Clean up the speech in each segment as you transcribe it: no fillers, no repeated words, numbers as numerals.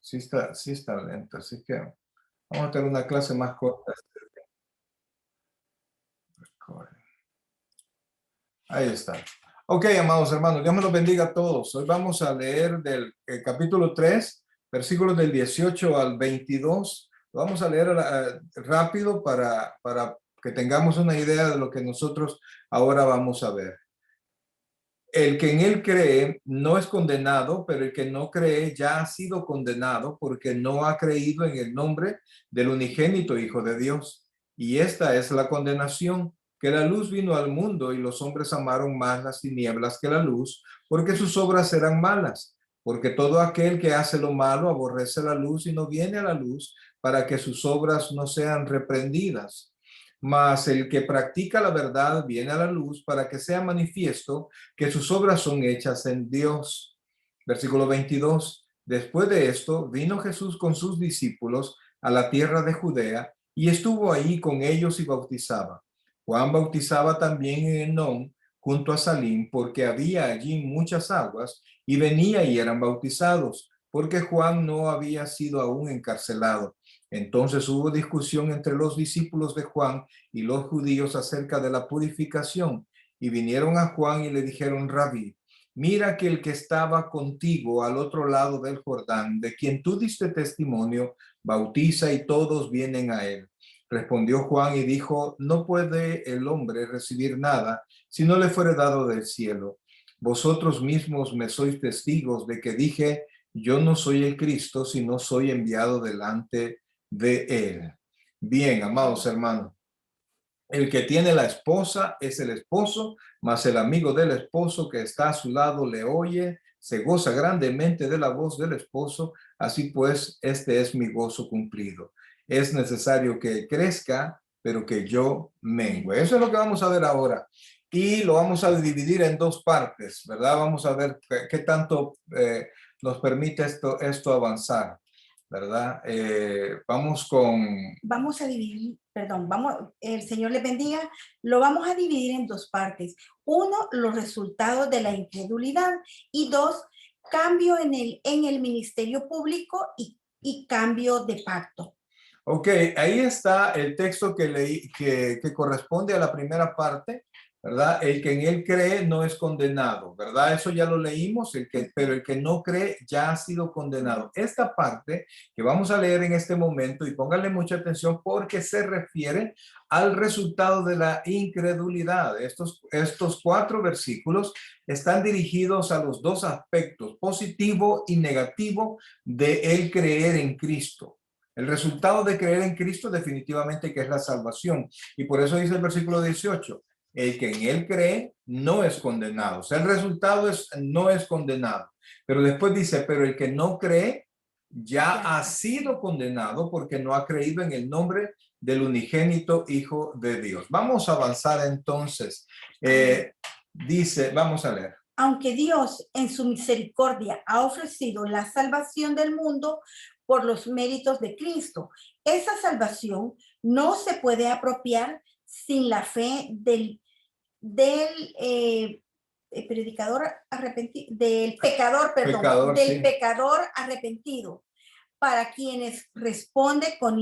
sí está lento, así que vamos a tener una clase más corta. Ahí está. Ok, amados hermanos, Dios me los bendiga a todos. Hoy vamos a leer del capítulo 3, versículos del 18 al 22. Lo vamos a leer rápido para que tengamos una idea de lo que nosotros ahora vamos a ver. El que en él cree no es condenado, pero el que no cree ya ha sido condenado porque no ha creído en el nombre del unigénito Hijo de Dios. Y esta es la condenación, que la luz vino al mundo y los hombres amaron más las tinieblas que la luz, porque sus obras eran malas. Porque todo aquel que hace lo malo aborrece la luz y no viene a la luz para que sus obras no sean reprendidas. Mas el que practica la verdad viene a la luz para que sea manifiesto que sus obras son hechas en Dios. Versículo 22. Después de esto, vino Jesús con sus discípulos a la tierra de Judea y estuvo ahí con ellos y bautizaba. Juan bautizaba también en Enón, junto a Salim, porque había allí muchas aguas, y venía y eran bautizados, porque Juan no había sido aún encarcelado. Entonces hubo discusión entre los discípulos de Juan y los judíos acerca de la purificación, y vinieron a Juan y le dijeron: Rabí, mira que el que estaba contigo al otro lado del Jordán, de quien tú diste testimonio, bautiza y todos vienen a él. Respondió Juan y dijo: no puede el hombre recibir nada si no le fuere dado del cielo. Vosotros mismos me sois testigos de que dije: yo no soy el Cristo, sino soy enviado delante de él. Bien, amados hermanos, el que tiene la esposa es el esposo, mas el amigo del esposo que está a su lado le oye, se goza grandemente de la voz del esposo. Así pues, este es mi gozo cumplido. Es necesario que crezca, pero que yo mengue. Eso es lo que vamos a ver ahora. Y lo vamos a dividir en dos partes, ¿verdad? Vamos a ver qué tanto nos permite esto avanzar, ¿verdad? Vamos a dividir, perdón, el Señor les bendiga, lo vamos a dividir en dos partes. Uno, los resultados de la incredulidad, y dos, cambio en el ministerio público y cambio de pacto. Ok, ahí está el texto que leí, que corresponde a la primera parte, ¿verdad? El que en él cree no es condenado, ¿verdad? Eso ya lo leímos, pero el que no cree ya ha sido condenado. Esta parte que vamos a leer en este momento, y pónganle mucha atención porque se refiere al resultado de la incredulidad. Estos 4 versículos están dirigidos a los dos aspectos, positivo y negativo, de el creer en Cristo. El resultado de creer en Cristo definitivamente que es la salvación. Y por eso dice el versículo 18, el que en él cree no es condenado. O sea, el resultado no es condenado. Pero después dice, pero el que no cree ya ha sido condenado porque no ha creído en el nombre del unigénito Hijo de Dios. Vamos a avanzar entonces. Dice, vamos a leer. Aunque Dios en su misericordia ha ofrecido la salvación del mundo por los méritos de Cristo, esa salvación no se puede apropiar sin la fe del pecador arrepentido, para quienes responde con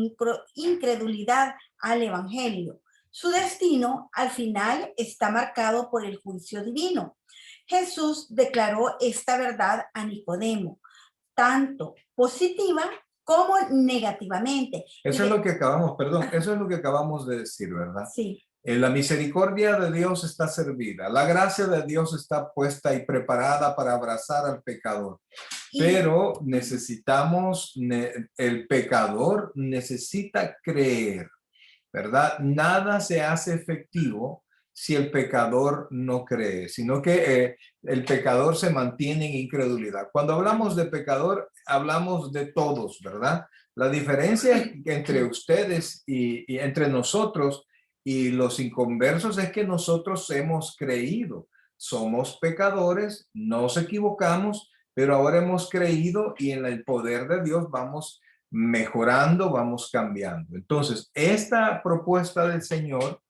incredulidad al evangelio. Su destino al final está marcado por el juicio divino. Jesús declaró esta verdad a Nicodemo, tanto positiva como negativamente. Eso es lo que acabamos, perdón, eso es lo que acabamos de decir, ¿verdad? Sí. La misericordia de Dios está servida, la gracia de Dios está puesta y preparada para abrazar al pecador. Pero el pecador necesita creer, ¿verdad? Nada se hace efectivo si el pecador no cree, sino que el pecador se mantiene en incredulidad. Cuando hablamos de pecador, hablamos de todos, ¿verdad? La diferencia entre ustedes y entre nosotros y los inconversos es que nosotros hemos creído. Somos pecadores, nos equivocamos, pero ahora hemos creído y en el poder de Dios vamos mejorando, vamos cambiando. Entonces, esta propuesta del Señor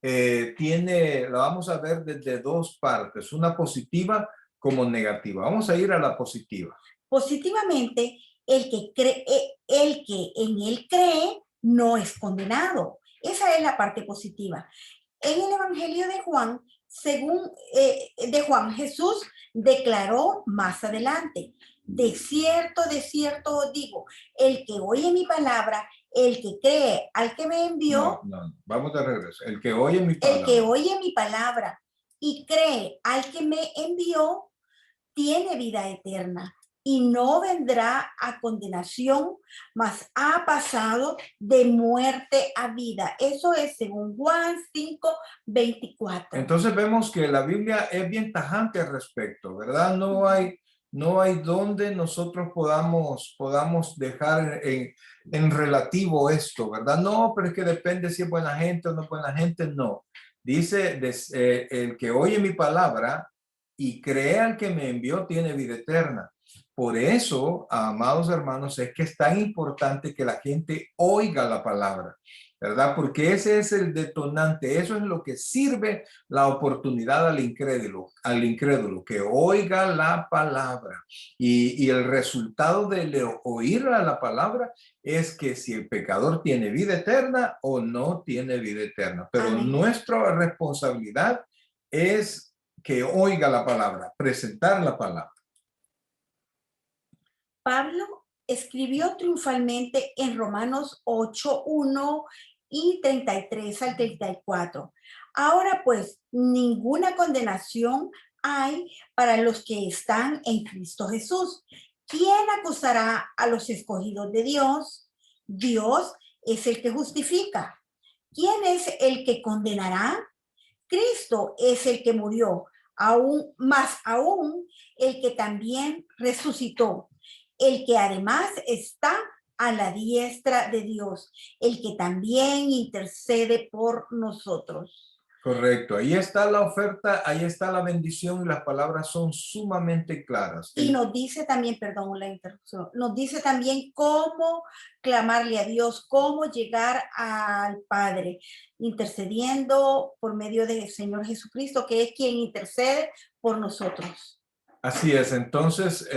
la vamos a ver desde dos partes, una positiva como negativa. Vamos a ir a la positiva. Positivamente, el que en él cree no es condenado. Esa es la parte positiva. En el Evangelio de Juan, de Juan, Jesús declaró más adelante: de cierto os digo, el que oye mi palabra, el que cree al que me envió, No, vamos de regreso. El que oye mi el palabra. que oye mi palabra y cree al que me envió, tiene vida eterna y no vendrá a condenación, mas ha pasado de muerte a vida. Eso es según Juan 5:24. Entonces vemos que la Biblia es bien tajante al respecto, ¿verdad? No hay donde nosotros podamos dejar en relativo esto, ¿verdad? No, pero es que depende si es buena gente o no es buena gente, no. Dice, el que oye mi palabra y cree al que me envió tiene vida eterna. Por eso, amados hermanos, es que es tan importante que la gente oiga la palabra, ¿verdad? Porque ese es el detonante, eso es lo que sirve la oportunidad al incrédulo, que oiga la palabra. Y el resultado de oír la palabra es que si el pecador tiene vida eterna o no tiene vida eterna. Pero Amén. nuestra responsabilidad es que oiga la palabra, presentar la palabra. Pablo escribió triunfalmente en Romanos 8:1 y 33 al 34. Ahora pues, ninguna condenación hay para los que están en Cristo Jesús. ¿Quién acusará a los escogidos de Dios? Dios es el que justifica. ¿Quién es el que condenará? Cristo es el que murió, aún el que también resucitó, el que además está a la diestra de Dios, el que también intercede por nosotros. Correcto, ahí está la oferta, ahí está la bendición y las palabras son sumamente claras. Y nos dice también, perdón la interrupción, nos dice también cómo clamarle a Dios, cómo llegar al Padre, intercediendo por medio del Señor Jesucristo, que es quien intercede por nosotros. Así es, entonces,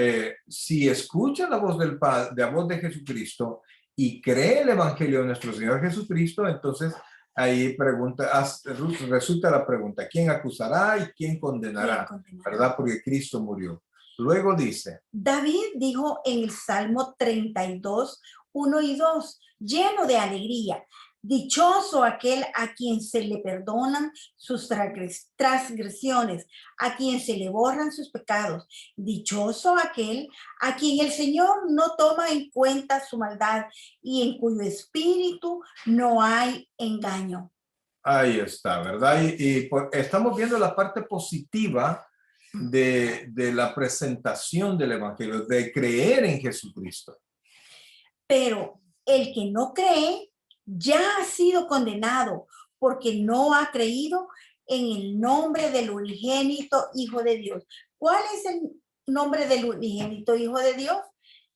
si escucha la voz del Padre, la voz de Jesucristo y cree el Evangelio de nuestro Señor Jesucristo, entonces ahí resulta la pregunta: ¿quién acusará y quién condenará? ¿Verdad? Porque Cristo murió. Luego dice: David dijo en el Salmo 32:1 y 2, lleno de alegría: dichoso aquel a quien se le perdonan sus transgresiones, a quien se le borran sus pecados. Dichoso aquel a quien el Señor no toma en cuenta su maldad y en cuyo espíritu no hay engaño. ahí está, ¿verdad? Estamos viendo la parte positiva de la presentación del Evangelio, de creer en Jesucristo. Pero el que no cree ya ha sido condenado porque no ha creído en el nombre del unigénito Hijo de Dios. ¿Cuál es el nombre del unigénito Hijo de Dios?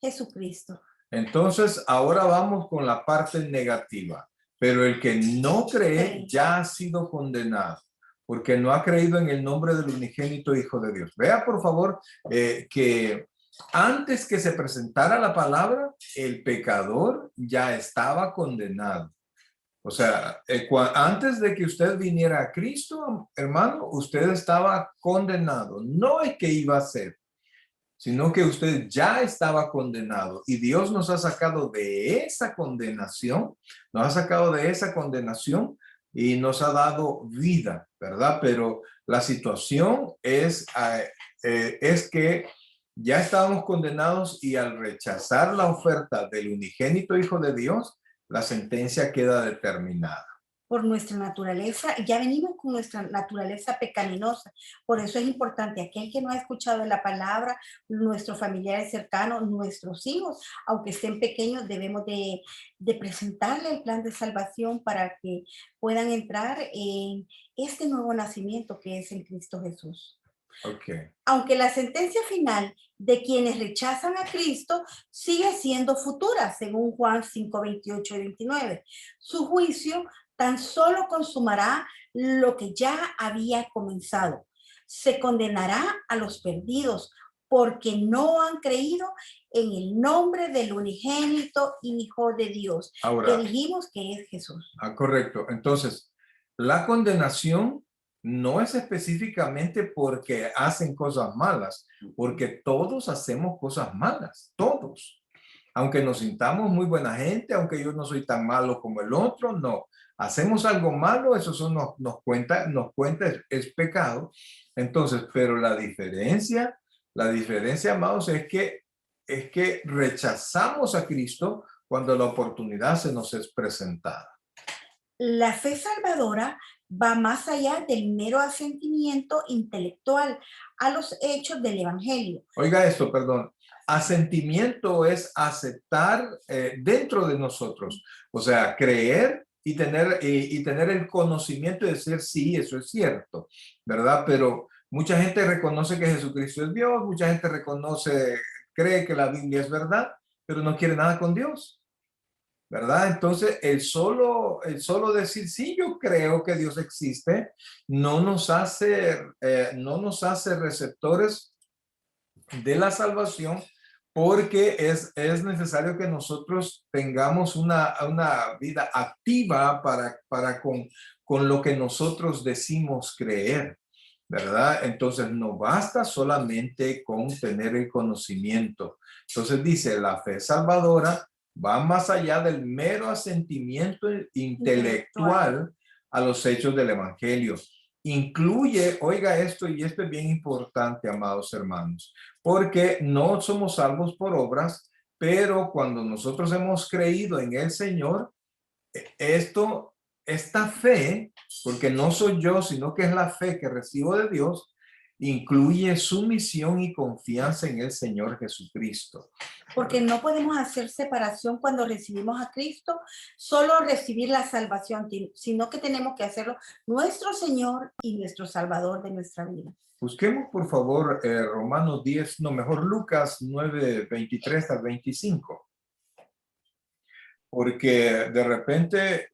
Jesucristo. Entonces, ahora vamos con la parte negativa. Pero el que no cree ya ha sido condenado, porque no ha creído en el nombre del unigénito Hijo de Dios. Vea, por favor, que antes que se presentara la palabra, el pecador ya estaba condenado. O sea, antes de que usted viniera a Cristo, hermano, usted estaba condenado. No es que iba a ser, sino que usted ya estaba condenado y Dios nos ha sacado de esa condenación, y nos ha dado vida, ¿verdad? Pero la situación es que ya estábamos condenados y al rechazar la oferta del unigénito Hijo de Dios, la sentencia queda determinada. Por nuestra naturaleza, ya venimos con nuestra naturaleza pecaminosa. Por eso es importante, aquel que no ha escuchado la palabra, nuestros familiares cercanos, nuestros hijos, aunque estén pequeños, debemos de presentarle el plan de salvación para que puedan entrar en este nuevo nacimiento que es en Cristo Jesús. Okay. Aunque la sentencia final de quienes rechazan a Cristo sigue siendo futura, según Juan 5:28 y 29. Su juicio tan solo consumará lo que ya había comenzado. Se condenará a los perdidos porque no han creído en el nombre del unigénito Hijo de Dios, que Ahora, dijimos que es Jesús. correcto. Entonces, la condenación no es específicamente porque hacen cosas malas, porque todos hacemos cosas malas, todos. Aunque nos sintamos muy buena gente, aunque yo no soy tan malo como el otro, no. Hacemos algo malo, eso nos cuenta, es pecado. Entonces, pero la diferencia, amados, es que rechazamos a Cristo cuando la oportunidad se nos es presentada. La fe salvadora va más allá del mero asentimiento intelectual a los hechos del Evangelio. Oiga esto, perdón. Asentimiento es aceptar dentro de nosotros, o sea, creer y tener el conocimiento de decir, sí, eso es cierto, ¿verdad? Pero mucha gente reconoce que Jesucristo es Dios, mucha gente cree que la Biblia es verdad, pero no quiere nada con Dios, ¿verdad? Entonces, el solo decir, sí, yo creo que Dios existe, no nos hace receptores de la salvación, porque es necesario que nosotros tengamos una vida activa con lo que nosotros decimos creer, ¿verdad? Entonces no basta solamente con tener el conocimiento. Entonces dice, la fe salvadora va más allá del mero asentimiento intelectual a los hechos del evangelio. Incluye, oiga esto, y esto es bien importante, amados hermanos, porque no somos salvos por obras, pero cuando nosotros hemos creído en el Señor, esta fe, porque no soy yo, sino que es la fe que recibo de Dios, incluye sumisión y confianza en el Señor Jesucristo. Porque no podemos hacer separación cuando recibimos a Cristo, solo recibir la salvación, sino que tenemos que hacerlo nuestro Señor y nuestro Salvador de nuestra vida. Busquemos, por favor, Romanos 10, no, mejor Lucas 9, 23 al 25. Porque de repente,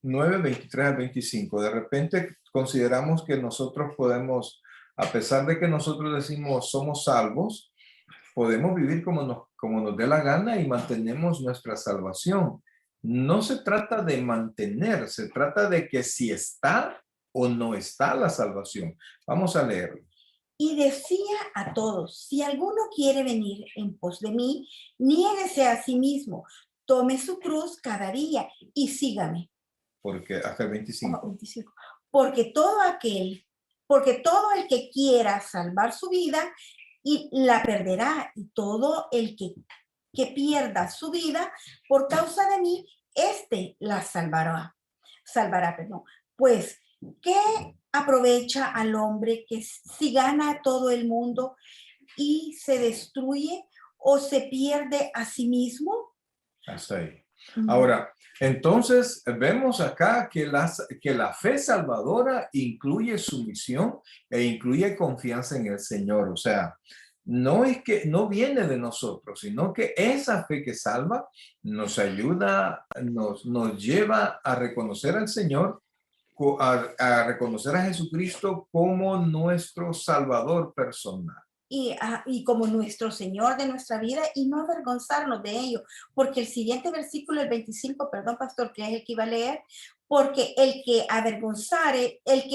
9, 23 al 25, de repente consideramos que nosotros podemos, a pesar de que nosotros decimos somos salvos, podemos vivir como nos dé la gana y mantenemos nuestra salvación. No se trata de mantener, se trata de que si está o no está la salvación. Vamos a leerlo. Y decía a todos, si alguno quiere venir en pos de mí, niéguese a sí mismo, tome su cruz cada día y sígame. Porque hasta el 25. 25. Porque todo el que quiera salvar su vida y la perderá, y todo el que pierda su vida por causa de mí, la salvará. Perdón. Pues, ¿qué aprovecha al hombre que si gana todo el mundo y se destruye o se pierde a sí mismo? Hasta ahí. Ahora, entonces vemos acá que la fe salvadora incluye sumisión e incluye confianza en el Señor. O sea, no es que no viene de nosotros, sino que esa fe que salva nos ayuda, nos lleva a reconocer al Señor, a reconocer a Jesucristo como nuestro Salvador personal. Y como nuestro Señor de nuestra vida, y no avergonzarnos de ello, porque el siguiente versículo, el 25, perdón, pastor, que es el que iba a leer, porque el que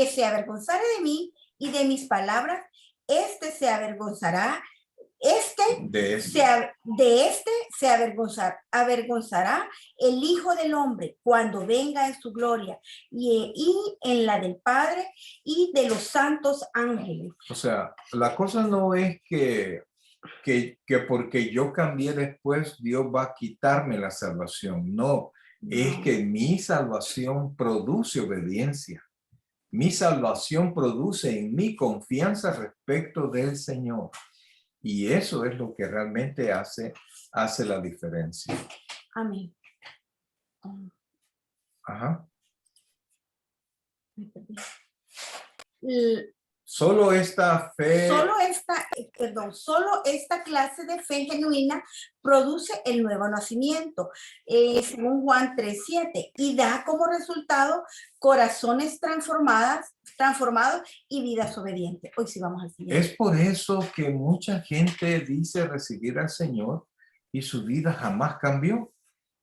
se avergonzare de mí y de mis palabras, se avergonzará, De se avergonzará el Hijo del Hombre cuando venga en su gloria y en la del Padre y de los santos ángeles. O sea, la cosa no es que porque yo cambié después, Dios va a quitarme la salvación. No, es que mi salvación produce obediencia. Mi salvación produce en mí confianza respecto del Señor. Y eso es lo que realmente hace la diferencia. Amén. Ajá. Solo esta fe, solo esta clase de fe genuina produce el nuevo nacimiento, según Juan 3:7, y da como resultado corazones transformados y vidas obedientes. Hoy sí vamos al siguiente. es por eso que mucha gente dice recibir al Señor y su vida jamás cambió.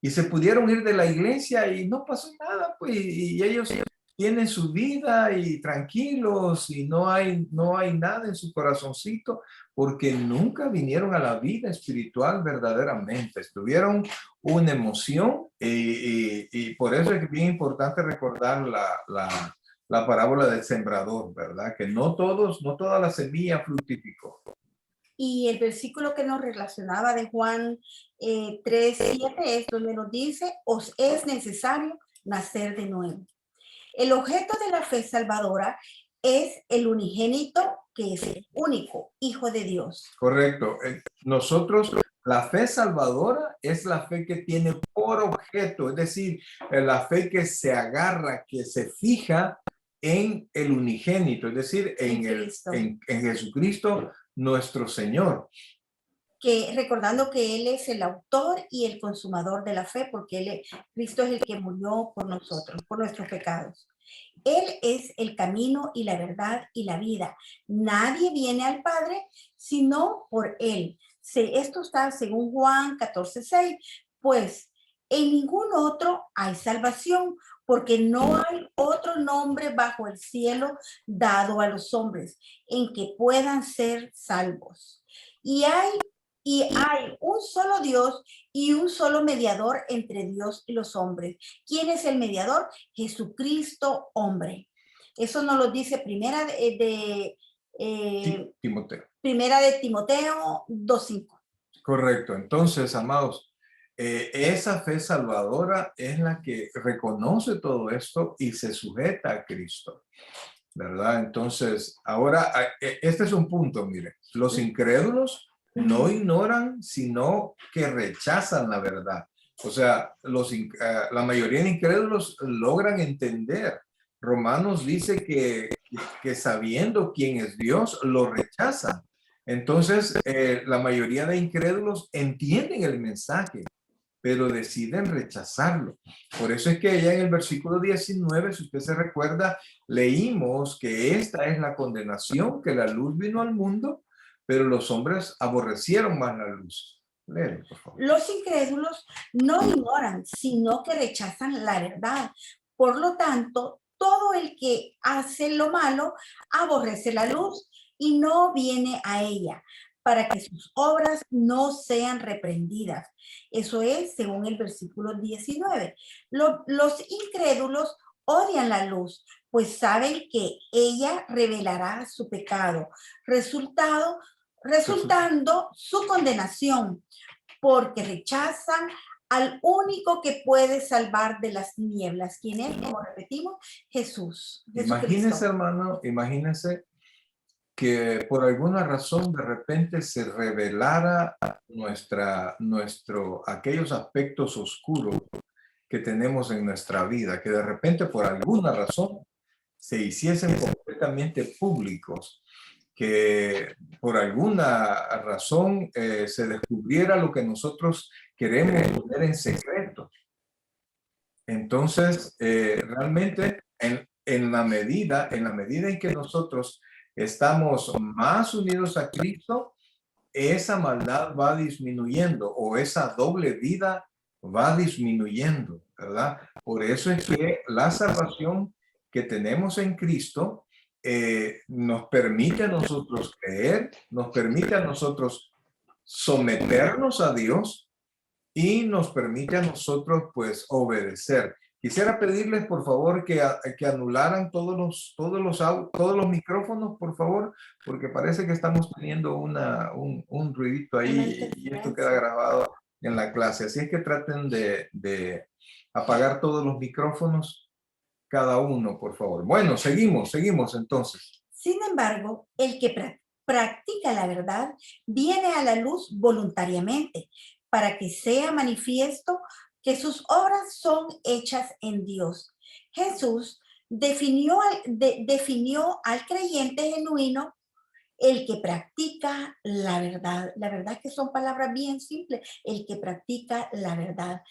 Y se pudieron ir de la iglesia y no pasó nada, pues, y ellos tienen su vida y tranquilos y no hay nada en su corazoncito porque nunca vinieron a la vida espiritual verdaderamente. Tuvieron una emoción y por eso es bien importante recordar la parábola del sembrador, ¿verdad? Que no toda la semilla fructificó. Y el versículo que nos relacionaba de Juan 3:7 es donde nos dice, os es necesario nacer de nuevo. El objeto de la fe salvadora es el unigénito, que es el único Hijo de Dios. Correcto. Nosotros, la fe salvadora es la fe que tiene por objeto, es decir, la fe que se agarra, que se fija en el unigénito, es decir, en Jesucristo, nuestro Señor. Que recordando que Él es el autor y el consumador de la fe, porque Cristo es el que murió por nosotros, por nuestros pecados. Él es el camino y la verdad y la vida. Nadie viene al Padre sino por Él. Esto está según Juan 14:6. Pues en ningún otro hay salvación, porque no hay otro nombre bajo el cielo dado a los hombres en que puedan ser salvos. Y hay un solo Dios y un solo mediador entre Dios y los hombres. ¿Quién es el mediador? Jesucristo, hombre. Eso nos lo dice Timoteo. Primera de Timoteo 2:5. Correcto. Entonces, amados, esa fe salvadora es la que reconoce todo esto y se sujeta a Cristo, ¿verdad? Entonces, ahora, este es un punto, mire, los incrédulos no ignoran, sino que rechazan la verdad. O sea, la mayoría de incrédulos logran entender. Romanos dice que sabiendo quién es Dios, lo rechazan. Entonces, la mayoría de incrédulos entienden el mensaje, pero deciden rechazarlo. Por eso es que allá en el versículo 19, si usted se recuerda, leímos que esta es la condenación, que la luz vino al mundo, pero los hombres aborrecieron más la luz. Léelo, por favor. Los incrédulos no ignoran, sino que rechazan la verdad. Por lo tanto, todo el que hace lo malo aborrece la luz y no viene a ella, para que sus obras no sean reprendidas. Eso es según el versículo 19. Los incrédulos odian la luz, pues saben que ella revelará su pecado, resultando su condenación, porque rechazan al único que puede salvar de las tinieblas. ¿Quién es? Como repetimos, Jesús. Imagínense, hermano, imagínense que por alguna razón de repente se revelara aquellos aspectos oscuros que tenemos en nuestra vida, que de repente por alguna razón se hiciesen completamente públicos, que por alguna razón se descubriera lo que nosotros queremos poner en secreto. Entonces, realmente en la medida en que nosotros estamos más unidos a Cristo, esa maldad va disminuyendo o esa doble vida va disminuyendo, ¿verdad? Por eso es que la salvación que tenemos en Cristo nos permite a nosotros creer, nos permite a nosotros someternos a Dios y nos permite a nosotros pues obedecer. Quisiera pedirles por favor que anularan todos los micrófonos, por favor, porque parece que estamos teniendo un ruidito ahí y esto queda grabado en la clase. Así es que traten de apagar todos los micrófonos, cada uno, por favor. Bueno, seguimos entonces. Sin embargo, el que practica la verdad viene a la luz voluntariamente, para que sea manifiesto que sus obras son hechas en Dios. Jesús definió al creyente genuino el que practica la verdad. La verdad es que son palabras bien simples, el que practica la verdad,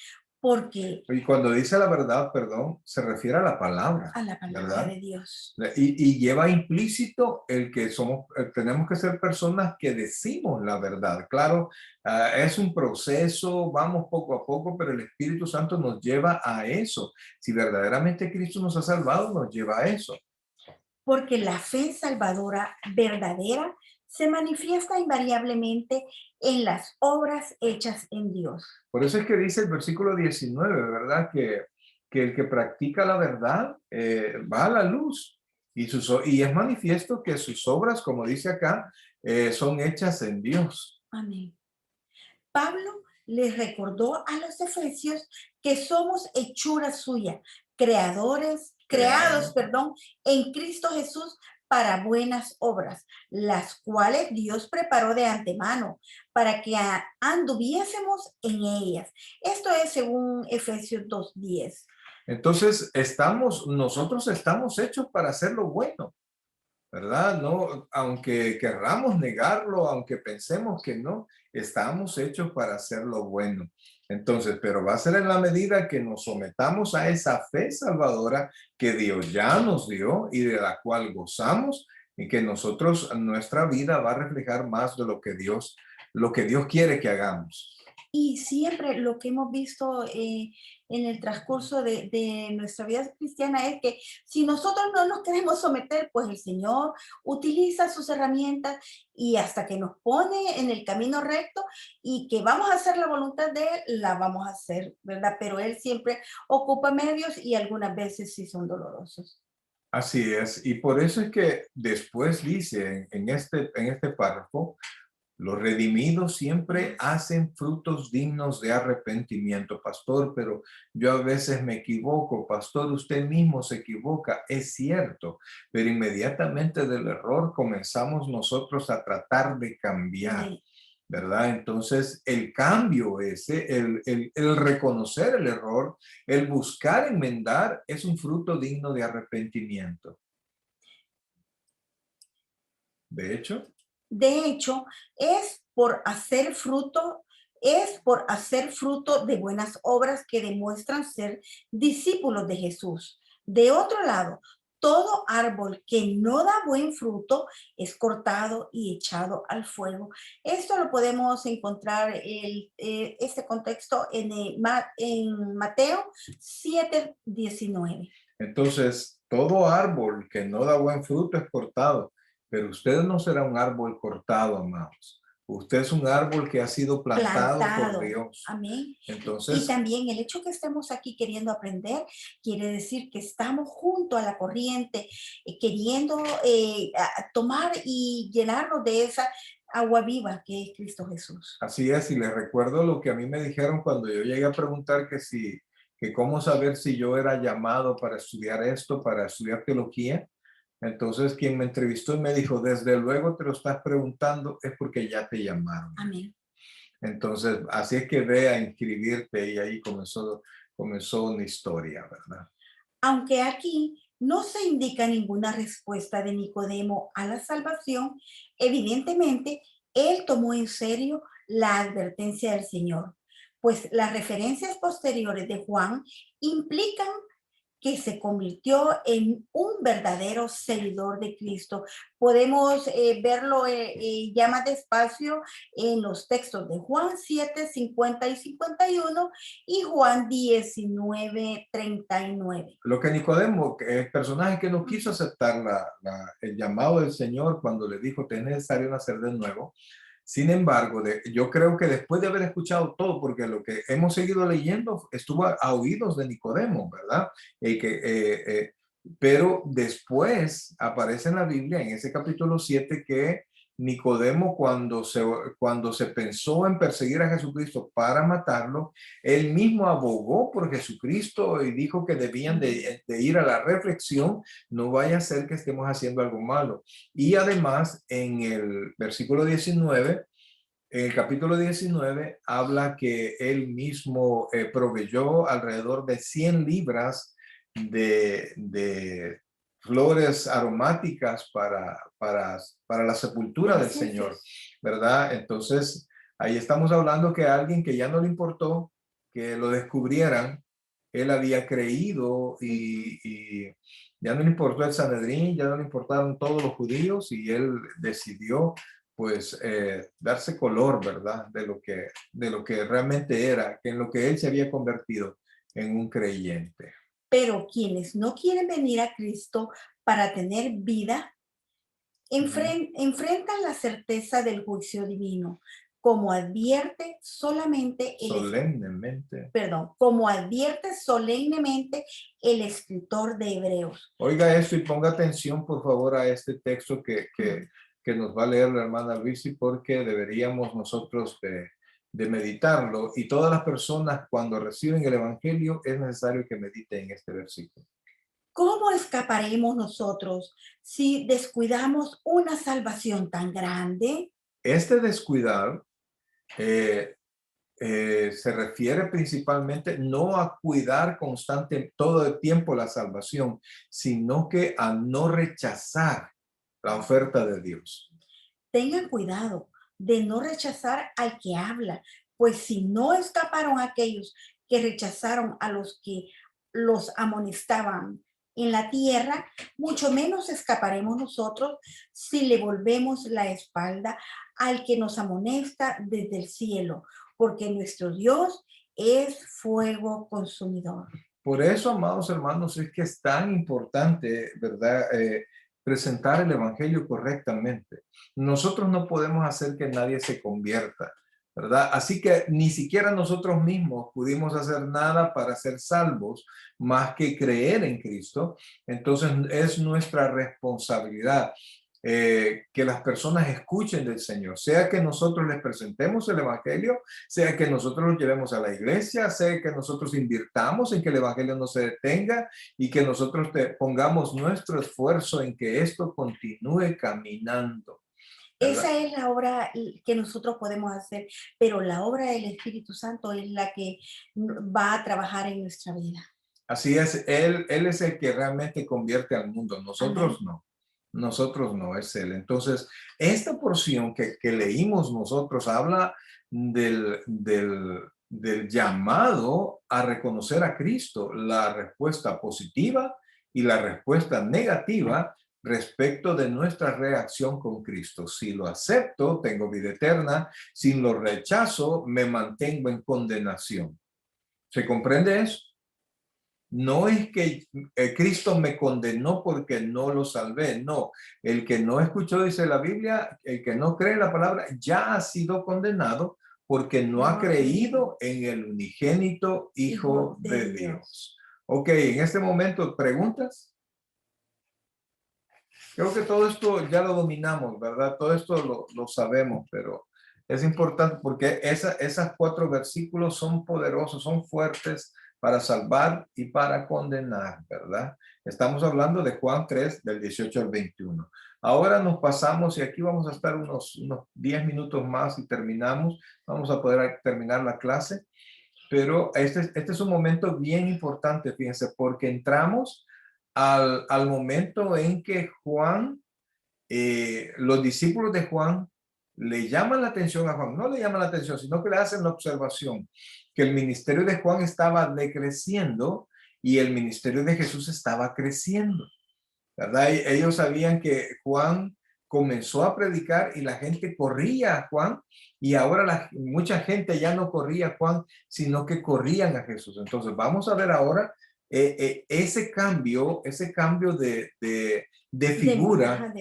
porque Y cuando dice la verdad, perdón, se refiere a la palabra, a la palabra ¿verdad? de Dios. Y lleva implícito el que somos, tenemos que ser personas que decimos la verdad. Claro, es un proceso, vamos poco a poco, pero el Espíritu Santo nos lleva a eso. Si verdaderamente Cristo nos ha salvado, nos lleva a eso. Porque la fe salvadora verdadera se manifiesta invariablemente en las obras hechas en Dios. Por eso es que dice el versículo 19, ¿verdad? Que el que practica la verdad va a la luz y es manifiesto que sus obras, como dice acá, son hechas en Dios. Amén. Pablo les recordó a los efesios que somos hechura suya, creados, Creado. perdón, en Cristo Jesús para buenas obras, las cuales Dios preparó de antemano para que anduviésemos en ellas. Esto es según Efesios 2:10. Entonces, nosotros estamos hechos para hacer lo bueno, ¿verdad? No, aunque querramos negarlo, aunque pensemos que no, estamos hechos para hacer lo bueno. Entonces, pero va a ser en la medida que nos sometamos a esa fe salvadora que Dios ya nos dio y de la cual gozamos y que nuestra vida va a reflejar más de lo que Dios quiere que hagamos. Y siempre lo que hemos visto en el transcurso de nuestra vida cristiana es que si nosotros no nos queremos someter, pues el Señor utiliza sus herramientas y hasta que nos pone en el camino recto y que vamos a hacer la voluntad de Él, la vamos a hacer, ¿verdad? Pero Él siempre ocupa medios y algunas veces sí son dolorosos. Así es, y por eso es que después dice en este párrafo, los redimidos siempre hacen frutos dignos de arrepentimiento, pastor, pero yo a veces me equivoco, pastor, usted mismo se equivoca, es cierto, pero inmediatamente del error comenzamos nosotros a tratar de cambiar. De- ¿Verdad? Entonces, el cambio ese, el reconocer el error, el buscar enmendar, es un fruto digno de arrepentimiento. De hecho, De hecho, es por hacer fruto de buenas obras que demuestran ser discípulos de Jesús. De otro lado, todo árbol que no da buen fruto es cortado y echado al fuego. Esto lo podemos encontrar, este contexto en Mateo 7:19. entonces, todo árbol que no da buen fruto es cortado, pero usted no será un árbol cortado, amados. Usted es un árbol que ha sido plantado por Plantado. Dios. Amén. Y Entonces, también el hecho que estemos aquí queriendo aprender quiere decir que estamos junto a la corriente, queriendo tomar y llenarnos de esa agua viva que es Cristo Jesús. así es, y les recuerdo lo que a mí me dijeron cuando yo llegué a preguntar que cómo saber si yo era llamado para estudiar esto, para estudiar teología. Entonces, quien me entrevistó y me dijo, desde luego te lo estás preguntando, es porque ya te llamaron. Amén. Entonces, así es que ve a inscribirte y ahí comenzó una historia, ¿verdad? Aunque aquí no se indica ninguna respuesta de Nicodemo a la salvación, evidentemente él tomó en serio la advertencia del Señor, pues las referencias posteriores de Juan implican que se convirtió en un verdadero seguidor de Cristo. Podemos verlo ya más despacio en los textos de Juan 7:50 y 51 y Juan 19:39. Lo que Nicodemo, el personaje que no quiso aceptar el llamado del Señor cuando le dijo, te es necesario nacer de nuevo. Sin embargo, yo creo que después de haber escuchado todo, porque lo que hemos seguido leyendo estuvo a oídos de Nicodemo, ¿verdad? Pero después aparece en la Biblia, en ese capítulo 7, que Nicodemo, cuando se pensó en perseguir a Jesucristo para matarlo, él mismo abogó por Jesucristo y dijo que debían de ir a la reflexión, no vaya a ser que estemos haciendo algo malo. Y además, en el versículo 19, en el capítulo 19, habla que él mismo proveyó alrededor de 100 libras de flores aromáticas para la sepultura del Señor, ¿verdad? Entonces, ahí estamos hablando que alguien que ya no le importó que lo descubrieran, él había creído y ya no le importó el Sanedrín, ya no le importaron todos los judíos y él decidió pues darse color, ¿verdad? De lo que realmente era, que en lo que él se había convertido en un creyente. Pero quienes no quieren venir a Cristo para tener vida, enfrentan la certeza del juicio divino, como advierte solamente Solemnemente. como advierte solemnemente el escritor de Hebreos. Oiga esto y ponga atención, por favor, a este texto que nos va a leer la hermana Luisi, porque deberíamos nosotros de meditarlo. Y todas las personas, cuando reciben el Evangelio, es necesario que mediten este versículo. ¿Cómo escaparemos nosotros si descuidamos una salvación tan grande? Este descuidar se refiere principalmente no a cuidar constante todo el tiempo la salvación, sino que a no rechazar la oferta de Dios. Tengan cuidado de no rechazar al que habla, pues si no escaparon aquellos que rechazaron a los que los amonestaban en la tierra, mucho menos escaparemos nosotros si le volvemos la espalda al que nos amonesta desde el cielo, porque nuestro Dios es fuego consumidor. Por eso, amados hermanos, es que es tan importante, ¿verdad? Presentar el Evangelio correctamente. Nosotros no podemos hacer que nadie se convierta, ¿verdad? Así que ni siquiera nosotros mismos pudimos hacer nada para ser salvos, más que creer en Cristo. Entonces es nuestra responsabilidad que las personas escuchen del Señor, sea que nosotros les presentemos el Evangelio, sea que nosotros los llevemos a la iglesia, sea que nosotros invirtamos en que el Evangelio no se detenga y que nosotros pongamos nuestro esfuerzo en que esto continúe caminando, ¿verdad? Esa es la obra que nosotros podemos hacer, pero la obra del Espíritu Santo es la que va a trabajar en nuestra vida. Así es, él es el que realmente convierte al mundo, nosotros Amén. no. Nosotros no, es Él. Entonces, esta porción que leímos nosotros habla del llamado a reconocer a Cristo, la respuesta positiva y la respuesta negativa respecto de nuestra reacción con Cristo. Si lo acepto, tengo vida eterna. Si lo rechazo, me mantengo en condenación. ¿Se comprende eso? No es que Cristo me condenó porque no lo salvé, no. El que no escuchó, dice la Biblia, el que no cree la palabra, ya ha sido condenado porque no ha creído en el unigénito Hijo de Dios. Ok, en este momento, ¿preguntas? Creo que todo esto ya lo dominamos, ¿verdad? Todo esto lo sabemos, pero es importante porque esas 4 versículos son poderosos, son fuertes para salvar y para condenar, ¿verdad? Estamos hablando de Juan 3, del 18 al 21. Ahora nos pasamos y aquí vamos a estar unos 10 minutos más y terminamos. Vamos a poder terminar la clase, pero este es un momento bien importante, fíjense, porque entramos al momento en que Juan, los discípulos de Juan le llaman la atención a Juan, no le llaman la atención, sino que le hacen la observación que el ministerio de Juan estaba decreciendo y el ministerio de Jesús estaba creciendo, ¿verdad? Ellos sabían que Juan comenzó a predicar y la gente corría a Juan y ahora mucha gente ya no corría a Juan, sino que corrían a Jesús. Entonces vamos a ver ahora ese cambio de figura,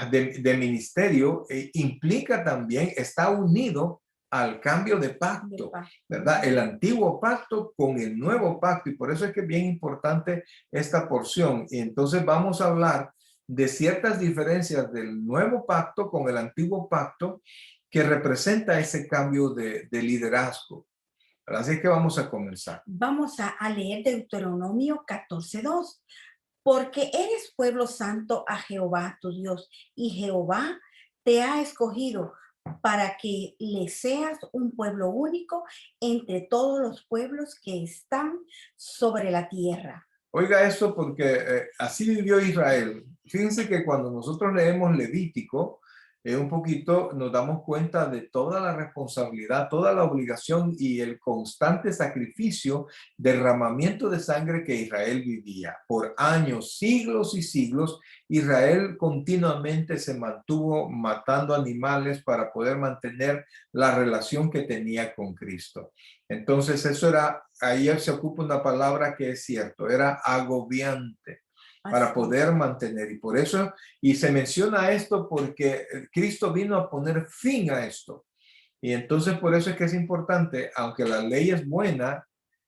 de ministerio, implica también, está unido al cambio de pacto, ¿verdad? El antiguo pacto con el nuevo pacto, y por eso es que es bien importante esta porción. Y entonces vamos a hablar de ciertas diferencias del nuevo pacto con el antiguo pacto que representa ese cambio de liderazgo. Así que vamos a comenzar. Vamos a leer Deuteronomio 14:2. Porque eres pueblo santo a Jehová tu Dios, y Jehová te ha escogido para que le seas un pueblo único entre todos los pueblos que están sobre la tierra. Oiga esto porque así vivió Israel. Fíjense que cuando nosotros leemos Levítico, un poquito nos damos cuenta de toda la responsabilidad, toda la obligación y el constante sacrificio, derramamiento de sangre que Israel vivía. Por años, siglos y siglos, Israel continuamente se mantuvo matando animales para poder mantener la relación que tenía con Cristo. Entonces eso era, ahí se ocupa una palabra que es cierto, era agobiante para Así. poder mantener. Y por eso, y se menciona esto porque Cristo vino a poner fin a esto. Y entonces por eso es que es importante, aunque la ley es buena,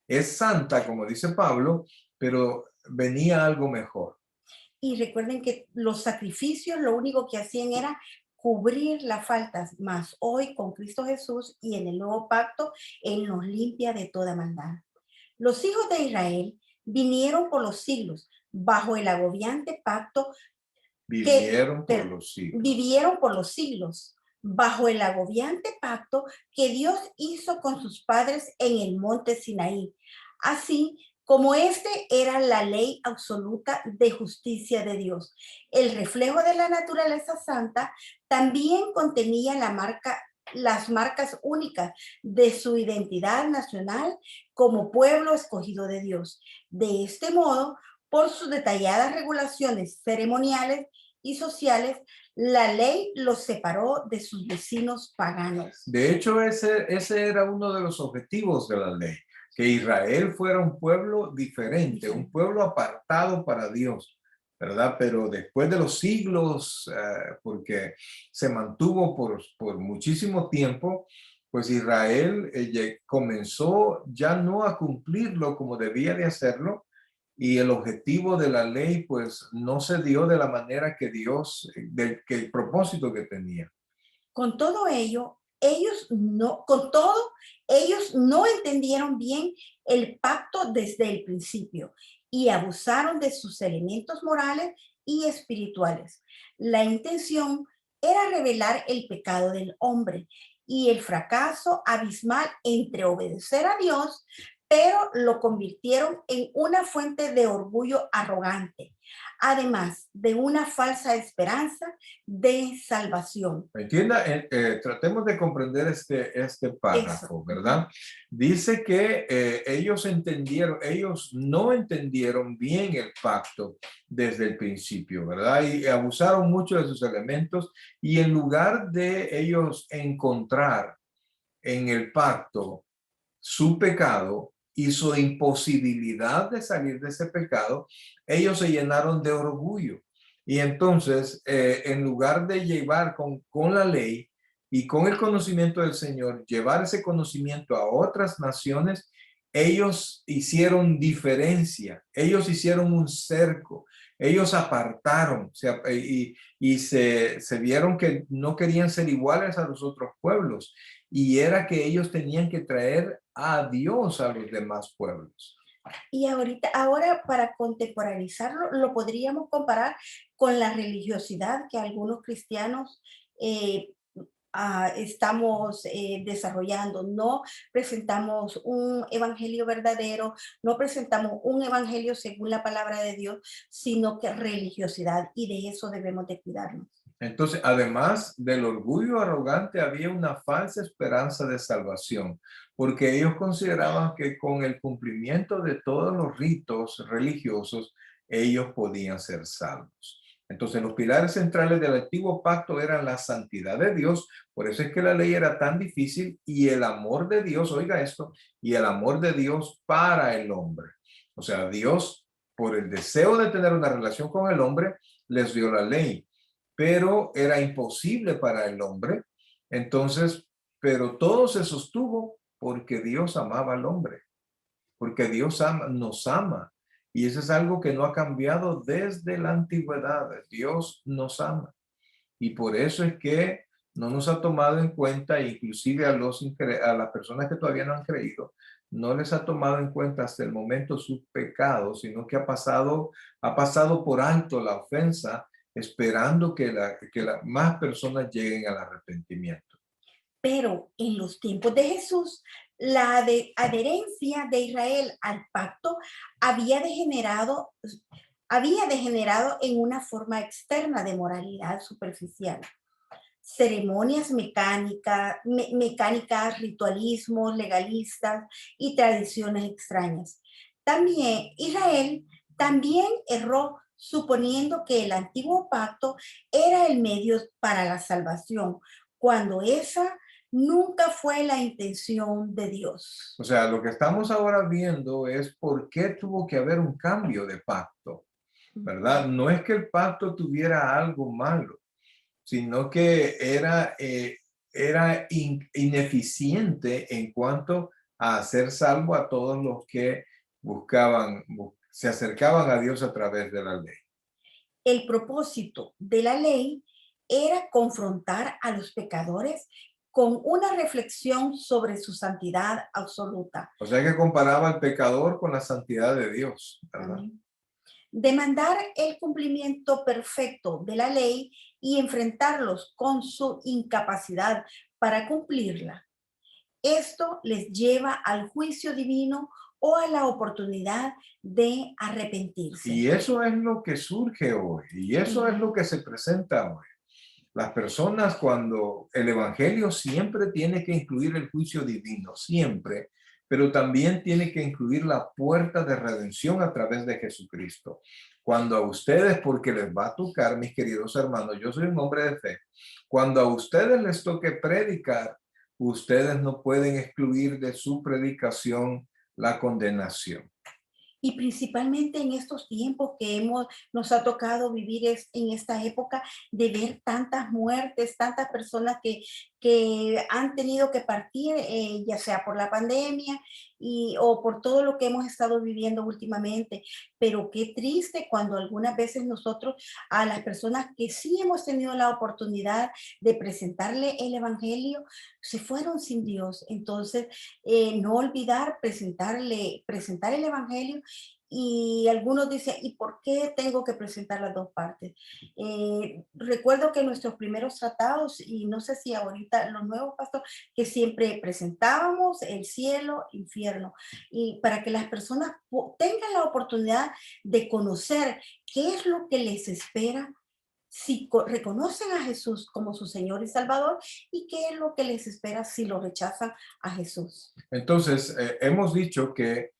es santa, como dice Pablo, pero venía algo mejor. Y recuerden que los sacrificios lo único que hacían era cubrir las faltas, más hoy con Cristo Jesús y en el nuevo pacto, Él nos limpia de toda maldad. Los hijos de Israel vinieron por los siglos bajo el agobiante pacto que Vivieron por per- los siglos. vivieron por los siglos bajo el agobiante pacto que Dios hizo con sus padres en el monte Sinaí. Así como este era la ley absoluta de justicia de Dios. El reflejo de la naturaleza santa también contenía las marcas únicas de su identidad nacional como pueblo escogido de Dios. De este modo, por sus detalladas regulaciones ceremoniales y sociales, la ley los separó de sus vecinos paganos. De hecho, ese era uno de los objetivos de la ley, que Israel fuera un pueblo diferente, un pueblo apartado para Dios, ¿verdad? Pero después de los siglos, porque se mantuvo por muchísimo tiempo, pues Israel comenzó ya no a cumplirlo como debía de hacerlo, y el objetivo de la ley pues no se dio de la manera que Dios, que el propósito que tenía. Con todo ello, ellos no entendieron bien el pacto desde el principio y abusaron de sus elementos morales y espirituales. La intención era revelar el pecado del hombre y el fracaso abismal entre obedecer a Dios, pero lo convirtieron en una fuente de orgullo arrogante, además de una falsa esperanza de salvación. Entienda, tratemos de comprender este Eso. párrafo, ¿verdad? Dice que ellos no entendieron bien el pacto desde el principio, ¿verdad? Y abusaron mucho de sus elementos y en lugar de ellos encontrar en el pacto su pecado y su imposibilidad de salir de ese pecado, ellos se llenaron de orgullo. Y entonces, en lugar de llevar con la ley y con el conocimiento del Señor, llevar ese conocimiento a otras naciones, ellos hicieron diferencia, ellos hicieron un cerco, ellos apartaron y se vieron que no querían ser iguales a los otros pueblos y era que ellos tenían que traer a Dios a los demás pueblos. Y ahora para contemporizarlo, lo podríamos comparar con la religiosidad que algunos cristianos eh, estamos desarrollando. No presentamos un evangelio verdadero, no presentamos un evangelio según la palabra de Dios, sino que religiosidad, y de eso debemos de cuidarnos. Entonces, además del orgullo arrogante, había una falsa esperanza de salvación, porque ellos consideraban que con el cumplimiento de todos los ritos religiosos, ellos podían ser salvos. Entonces, los pilares centrales del antiguo pacto eran la santidad de Dios, por eso es que la ley era tan difícil, y el amor de Dios, oiga esto, y el amor de Dios para el hombre. O sea, Dios, por el deseo de tener una relación con el hombre, les dio la ley, pero era imposible para el hombre. Entonces, pero todo se sostuvo porque Dios amaba al hombre, porque Dios nos ama. Y eso es algo que no ha cambiado desde la antigüedad. Dios nos ama. Y por eso es que no nos ha tomado en cuenta, inclusive a las personas que todavía no han creído, no les ha tomado en cuenta hasta el momento sus pecados, sino que ha pasado por alto la ofensa, esperando que más personas lleguen al arrepentimiento. Pero en los tiempos de Jesús, La adherencia de Israel al pacto había degenerado, había degenerado en una forma externa de moralidad superficial. Ceremonias mecánicas, ritualismos legalistas y tradiciones extrañas. También Israel también erró suponiendo que el antiguo pacto era el medio para la salvación, cuando esa nunca fue la intención de Dios. O sea, lo que estamos ahora viendo es por qué tuvo que haber un cambio de pacto, ¿verdad? No es que el pacto tuviera algo malo, sino que era ineficiente en cuanto a hacer salvo a todos los que se acercaban a Dios a través de la ley. El propósito de la ley era confrontar a los pecadores con una reflexión sobre su santidad absoluta. O sea que comparaba al pecador con la santidad de Dios, ¿verdad? Amén. Demandar el cumplimiento perfecto de la ley y enfrentarlos con su incapacidad para cumplirla. Esto les lleva al juicio divino o a la oportunidad de arrepentirse. Y eso es lo que surge hoy, y eso es lo que se presenta hoy. Las personas, cuando el evangelio siempre tiene que incluir el juicio divino, siempre, pero también tiene que incluir la puerta de redención a través de Jesucristo. Cuando a ustedes, porque les va a tocar, mis queridos hermanos, yo soy un hombre de fe, cuando a ustedes les toque predicar, ustedes no pueden excluir de su predicación la condenación. Y principalmente en estos tiempos que nos ha tocado vivir en esta época de ver tantas muertes, tantas personas que han tenido que partir, ya sea por la pandemia o por todo lo que hemos estado viviendo últimamente. Pero qué triste cuando algunas veces nosotros a las personas que sí hemos tenido la oportunidad de presentarle el Evangelio, se fueron sin Dios. Entonces, no olvidar presentar el Evangelio. Y algunos dicen, ¿y por qué tengo que presentar las dos partes? Recuerdo que nuestros primeros tratados, y no sé si ahorita los nuevos pastores, que siempre presentábamos el cielo, infierno, y para que las personas tengan la oportunidad de conocer qué es lo que les espera si reconocen a Jesús como su Señor y Salvador, y qué es lo que les espera si lo rechazan a Jesús. Entonces, hemos dicho que,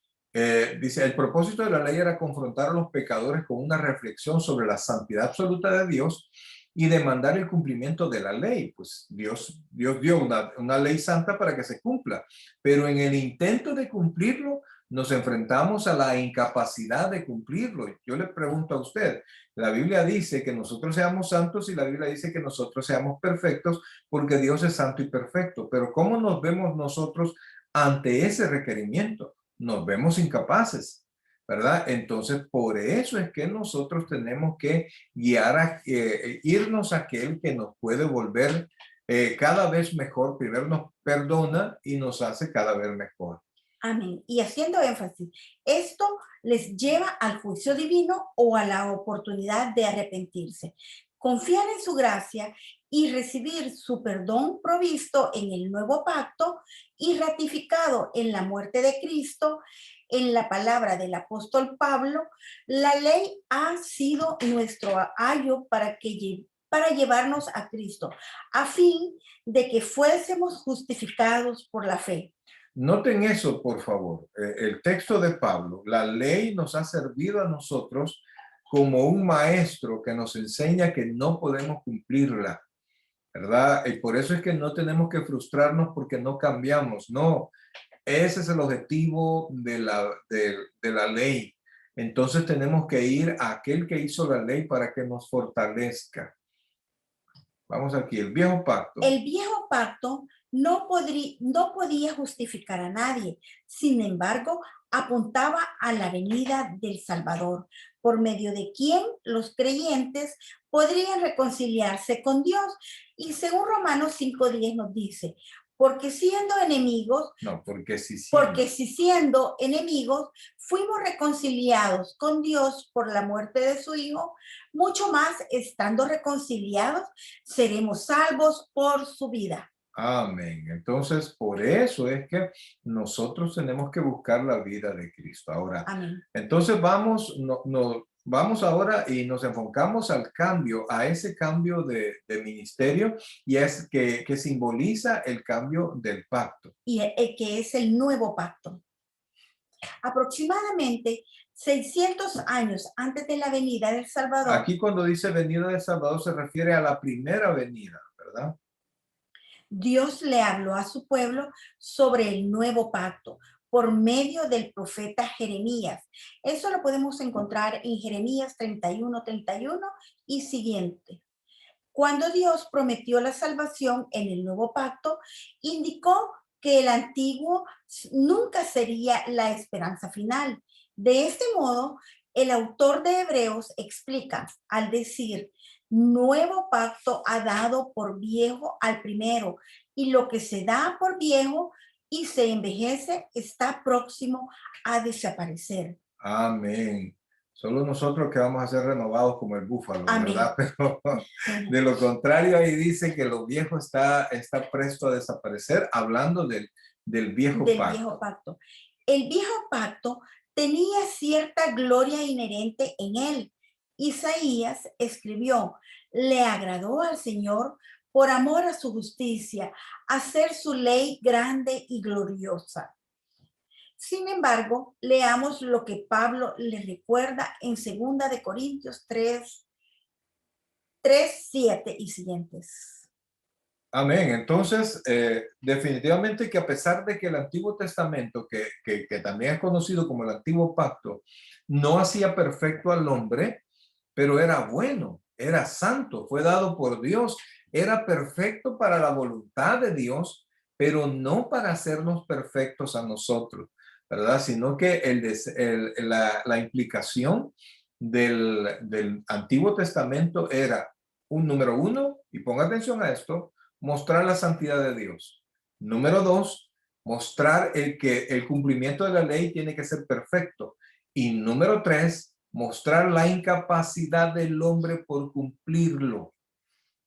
dice, el propósito de la ley era confrontar a los pecadores con una reflexión sobre la santidad absoluta de Dios y demandar el cumplimiento de la ley. Pues Dios dio una ley santa para que se cumpla, pero en el intento de cumplirlo, nos enfrentamos a la incapacidad de cumplirlo. Yo le pregunto a usted, la Biblia dice que nosotros seamos santos y la Biblia dice que nosotros seamos perfectos porque Dios es santo y perfecto, pero ¿cómo nos vemos nosotros ante ese requerimiento? Nos vemos incapaces, ¿verdad? Entonces, por eso es que nosotros tenemos que irnos a aquel que nos puede volver cada vez mejor. Primero nos perdona y nos hace cada vez mejor. Amén. Y haciendo énfasis, esto les lleva al juicio divino o a la oportunidad de arrepentirse. Confiar en su gracia y recibir su perdón provisto en el nuevo pacto y ratificado en la muerte de Cristo, en la palabra del apóstol Pablo, la ley ha sido nuestro ayo para llevarnos a Cristo, a fin de que fuésemos justificados por la fe. Noten eso, por favor. El texto de Pablo, la ley nos ha servido a nosotros como un maestro que nos enseña que no podemos cumplirla, ¿verdad? Y por eso es que no tenemos que frustrarnos porque no cambiamos. No, ese es el objetivo de la ley. Entonces tenemos que ir a aquel que hizo la ley para que nos fortalezca. Vamos aquí, el viejo pacto. El viejo pacto no podía justificar a nadie. Sin embargo, apuntaba a la venida del Salvador, por medio de quien los creyentes podrían reconciliarse con Dios. Y según Romanos 5:10 nos dice, porque siendo enemigos, No, porque porque si siendo enemigos fuimos reconciliados con Dios por la muerte de su Hijo, mucho más estando reconciliados seremos salvos por su vida. Amén. Entonces, por eso es que nosotros tenemos que buscar la vida de Cristo. Ahora, Amén. entonces vamos, vamos ahora y nos enfocamos al cambio, a ese cambio de ministerio y es que simboliza el cambio del pacto. Y que es el nuevo pacto. Aproximadamente 600 años antes de la venida del Salvador, Aquí cuando dice venida de Salvador se refiere a la primera venida, ¿verdad? Dios le habló a su pueblo sobre el nuevo pacto por medio del profeta Jeremías. Eso lo podemos encontrar en Jeremías 31 y siguiente. Cuando Dios prometió la salvación en el nuevo pacto, indicó que el antiguo nunca sería la esperanza final. De este modo, el autor de Hebreos explica al decir, nuevo pacto ha dado por viejo al primero, y lo que se da por viejo y se envejece está próximo a desaparecer. Amén. Solo nosotros que vamos a ser renovados como el búfalo, Amén. ¿verdad? Pero de lo contrario, ahí dice que lo viejo está presto a desaparecer, hablando del viejo Del pacto. viejo pacto. El viejo pacto tenía cierta gloria inherente en él. Isaías escribió, le agradó al Señor por amor a su justicia, hacer su ley grande y gloriosa. Sin embargo, leamos lo que Pablo le recuerda en 2 Corintios 3:7 y siguientes. Amén. Entonces, definitivamente que a pesar de que el Antiguo Testamento, que también es conocido como el Antiguo Pacto, no hacía perfecto al hombre, pero era bueno, era santo, fue dado por Dios, era perfecto para la voluntad de Dios, pero no para hacernos perfectos a nosotros, ¿verdad? Sino que la implicación del Antiguo Testamento era un número uno, y ponga atención a esto, mostrar la santidad de Dios. Número dos, mostrar que el cumplimiento de la ley tiene que ser perfecto. Y número tres, mostrar la incapacidad del hombre por cumplirlo,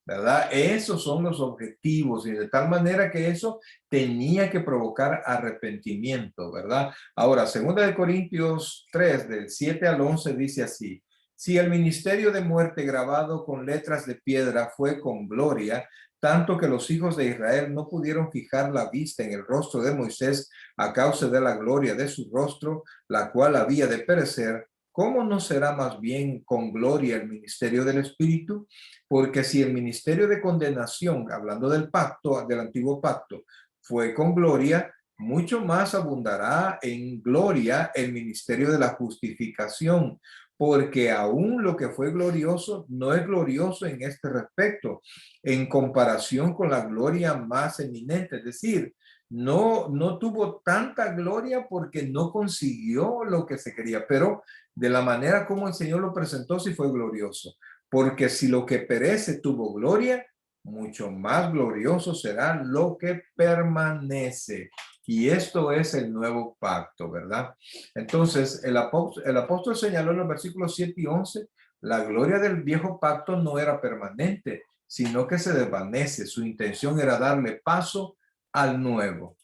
¿verdad? Esos son los objetivos y de tal manera que eso tenía que provocar arrepentimiento, ¿verdad? Ahora, 2 Corintios 3, del 7 al 11, dice así: si el ministerio de muerte grabado con letras de piedra fue con gloria, tanto que los hijos de Israel no pudieron fijar la vista en el rostro de Moisés a causa de la gloria de su rostro, la cual había de perecer, ¿cómo no será más bien con gloria el ministerio del Espíritu? Porque si el ministerio de condenación, hablando del pacto, del antiguo pacto, fue con gloria, mucho más abundará en gloria el ministerio de la justificación, porque aún lo que fue glorioso no es glorioso en este respecto, en comparación con la gloria más eminente. Es decir, no tuvo tanta gloria porque no consiguió lo que se quería, pero de la manera como el Señor lo presentó, sí fue glorioso. Porque si lo que perece tuvo gloria, mucho más glorioso será lo que permanece. Y esto es el nuevo pacto, ¿verdad? Entonces, el apóstol señaló en los versículos 7 y 11, la gloria del viejo pacto no era permanente, sino que se desvanece. Su intención era darle paso al nuevo.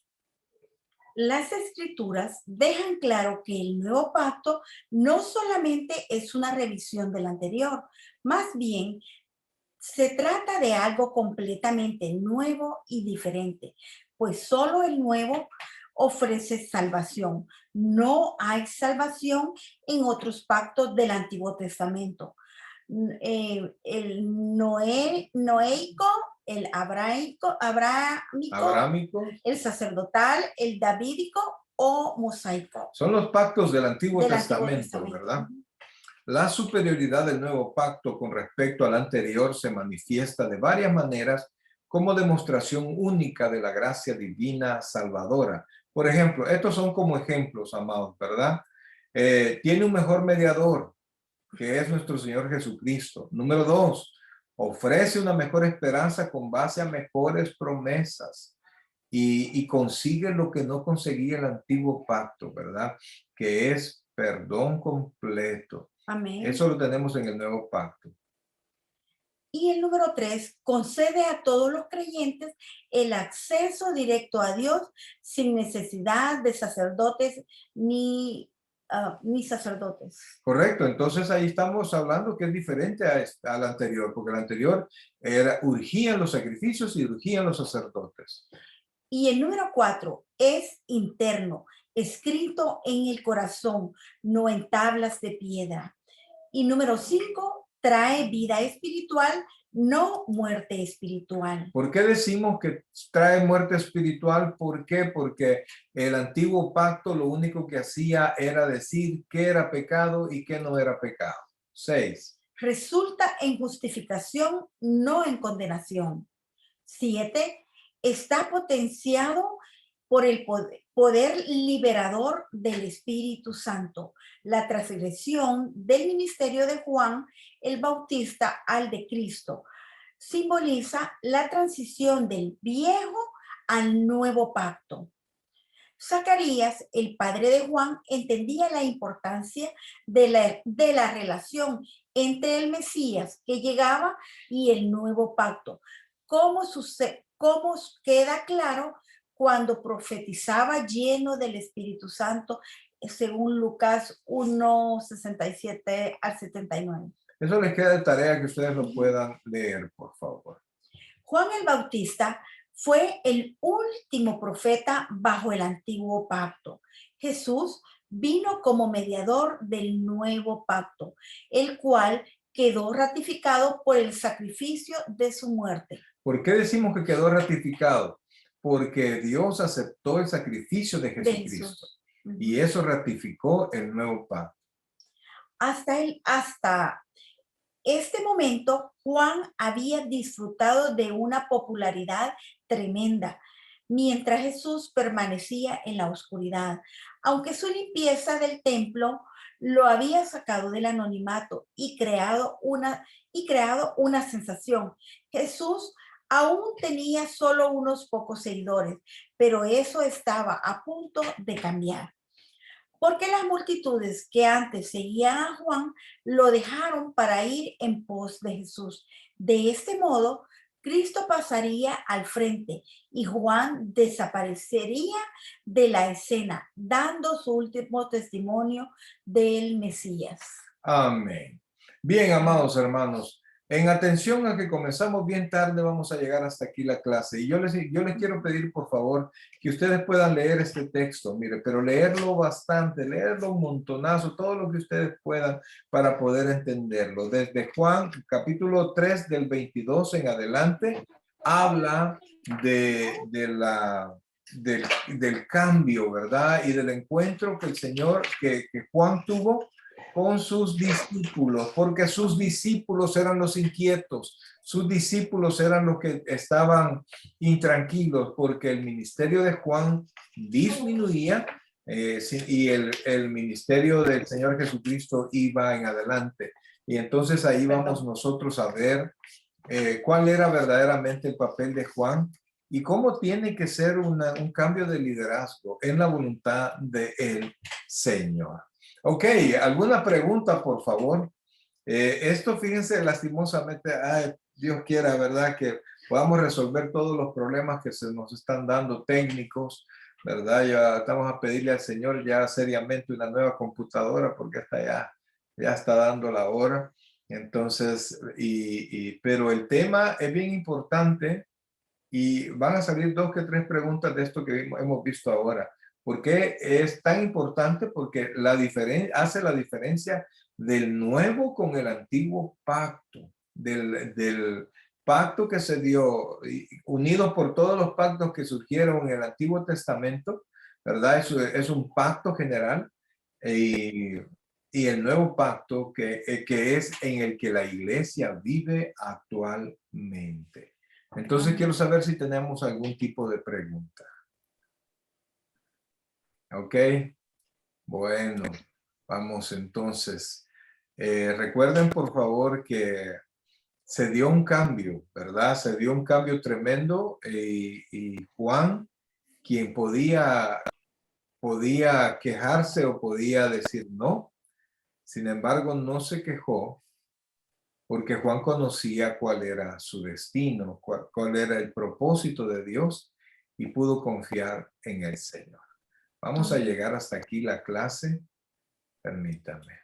Las escrituras dejan claro que el nuevo pacto no solamente es una revisión del anterior, más bien se trata de algo completamente nuevo y diferente, pues solo el nuevo ofrece salvación. No hay salvación en otros pactos del Antiguo Testamento. El noéico, el Abrámico el sacerdotal, el davídico o mosaico son los pactos del Antiguo del Antiguo Testamento, Testamento. ¿verdad? La superioridad del nuevo pacto con respecto al anterior se manifiesta de varias maneras como demostración única de la gracia divina salvadora. Por ejemplo, estos son como ejemplos, amados, ¿verdad? Tiene un mejor mediador, que es nuestro Señor Jesucristo. Número dos, ofrece una mejor esperanza con base a mejores promesas y consigue lo que no conseguía el antiguo pacto, ¿verdad? Que es perdón completo. Amén. Eso lo tenemos en el nuevo pacto. Y el número 3, concede a todos los creyentes el acceso directo a Dios sin necesidad de sacerdotes ni sacerdotes. Correcto, entonces ahí estamos hablando que es diferente al anterior, porque el anterior urgían los sacrificios y urgían los sacerdotes. Y el número 4 es interno, escrito en el corazón, no en tablas de piedra. Y número 5, trae vida espiritual, no muerte espiritual. ¿Por qué decimos que trae muerte espiritual? ¿Por qué? Porque el antiguo pacto lo único que hacía era decir qué era pecado y qué no era pecado. 6. Resulta en justificación, no en condenación. 7, está potenciado por el poder liberador del Espíritu Santo. La transgresión del ministerio de Juan el Bautista al de Cristo simboliza la transición del viejo al nuevo pacto. Zacarías, el padre de Juan, entendía la importancia de la relación entre el Mesías que llegaba y el nuevo pacto. Cómo queda claro cuando profetizaba lleno del Espíritu Santo, según Lucas 1, 67 al 79. Eso les queda de tarea que ustedes lo puedan leer, por favor. Juan el Bautista fue el último profeta bajo el antiguo pacto. Jesús vino como mediador del nuevo pacto, el cual quedó ratificado por el sacrificio de su muerte. ¿Por qué decimos que quedó ratificado? Porque Dios aceptó el sacrificio de Jesucristo y eso ratificó el nuevo pacto. Hasta este momento, Juan había disfrutado de una popularidad tremenda, mientras Jesús permanecía en la oscuridad, aunque su limpieza del templo lo había sacado del anonimato y creado una sensación. Jesús aún tenía solo unos pocos seguidores, pero eso estaba a punto de cambiar. Porque las multitudes que antes seguían a Juan lo dejaron para ir en pos de Jesús. De este modo, Cristo pasaría al frente y Juan desaparecería de la escena, dando su último testimonio del Mesías. Amén. Bien, amados hermanos, en atención a que comenzamos bien tarde, vamos a llegar hasta aquí la clase. Y yo les quiero pedir, por favor, que ustedes puedan leer este texto, mire, pero leerlo bastante, leerlo un montonazo, todo lo que ustedes puedan para poder entenderlo. Desde Juan, capítulo 3, del 22 en adelante, habla del cambio, ¿verdad? Y del encuentro que el Señor, que Juan tuvo con sus discípulos, porque sus discípulos eran los inquietos, sus discípulos eran los que estaban intranquilos, porque el ministerio de Juan disminuía y el ministerio del Señor Jesucristo iba en adelante. Y entonces ahí vamos nosotros a ver cuál era verdaderamente el papel de Juan y cómo tiene que ser un cambio de liderazgo en la voluntad del Señor. Ok, ¿alguna pregunta, por favor? Esto, fíjense, lastimosamente, Dios quiera, ¿verdad? Que podamos resolver todos los problemas que se nos están dando técnicos, ¿verdad? Ya estamos a pedirle al Señor ya seriamente una nueva computadora porque esta ya está dando la hora. Entonces, pero el tema es bien importante y van a salir 2 que 3 preguntas de esto que hemos visto ahora. ¿Por qué es tan importante? Porque hace la diferencia del nuevo con el antiguo pacto, del pacto que se dio, unido por todos los pactos que surgieron en el Antiguo Testamento, ¿verdad? Es un pacto general y el nuevo pacto que es en el que la iglesia vive actualmente. Entonces quiero saber si tenemos algún tipo de pregunta. Ok, bueno, vamos entonces. Recuerden por favor que se dio un cambio, ¿verdad? Se dio un cambio tremendo y Juan, quien podía quejarse o podía decir no, sin embargo no se quejó porque Juan conocía cuál era su destino, cuál era el propósito de Dios y pudo confiar en el Señor. Vamos a Amén. llegar hasta aquí la clase. Permítame.